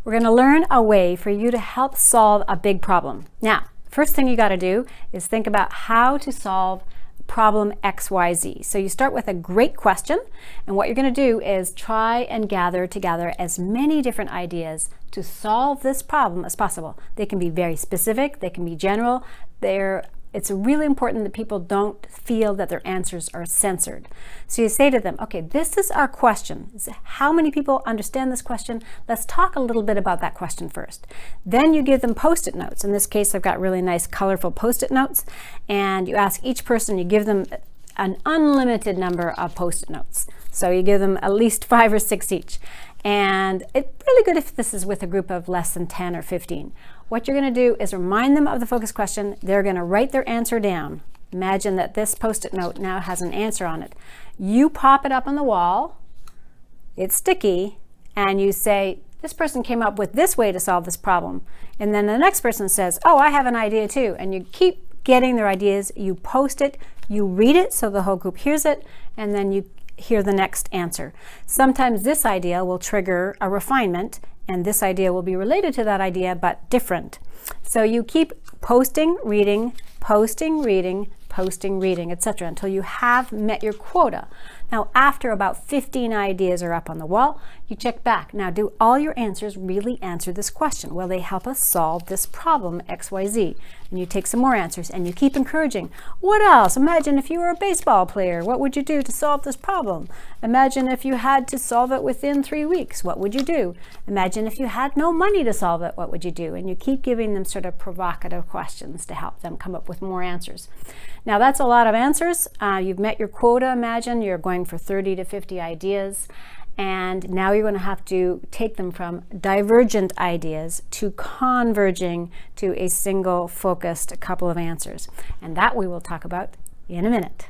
We're going to learn a way for you to help solve a big problem. Now, first thing you got to do is think about how to solve problem XYZ. So you start with a great question, and what you're going to do is try and gather together as many different ideas to solve this problem as possible. They can be very specific, they can be general. It's really important that people don't feel that their answers are censored. So you say to them, okay, this is our question. How many people understand this question? Let's talk a little bit about that question first. Then you give them Post-it notes. In this case, I've got really nice colorful Post-it notes, and you ask each person, you give them an unlimited number of Post-it notes. So you give them at least 5 or 6 each. And it's really good if this is with a group of less than 10 or 15. What you're going to do is remind them of the focus question. They're going to write their answer down. Imagine that this Post-it note now has an answer on it. You pop it up on the wall, it's sticky, and you say, this person came up with this way to solve this problem. And then the next person says, oh, I have an idea too. And you keep getting their ideas, you post it, you read it so the whole group hears it, and then you hear the next answer. Sometimes this idea will trigger a refinement, and this idea will be related to that idea but different. So you keep posting, reading, etc. until you have met your quota. Now, after about 15 ideas are up on the wall, you check back. Now, do all your answers really answer this question? Will they help us solve this problem, XYZ? And you take some more answers and you keep encouraging. What else? Imagine if you were a baseball player. What would you do to solve this problem? Imagine if you had to solve it within 3 weeks. What would you do? Imagine if you had no money to solve it. What would you do? And you keep giving them sort of provocative questions to help them come up with more answers. Now, that's a lot of answers. You've met your quota. Imagine you're going for 30 to 50 ideas. And now you're going to have to take them from divergent ideas to converging to a single focused couple of answers. And that we will talk about in a minute.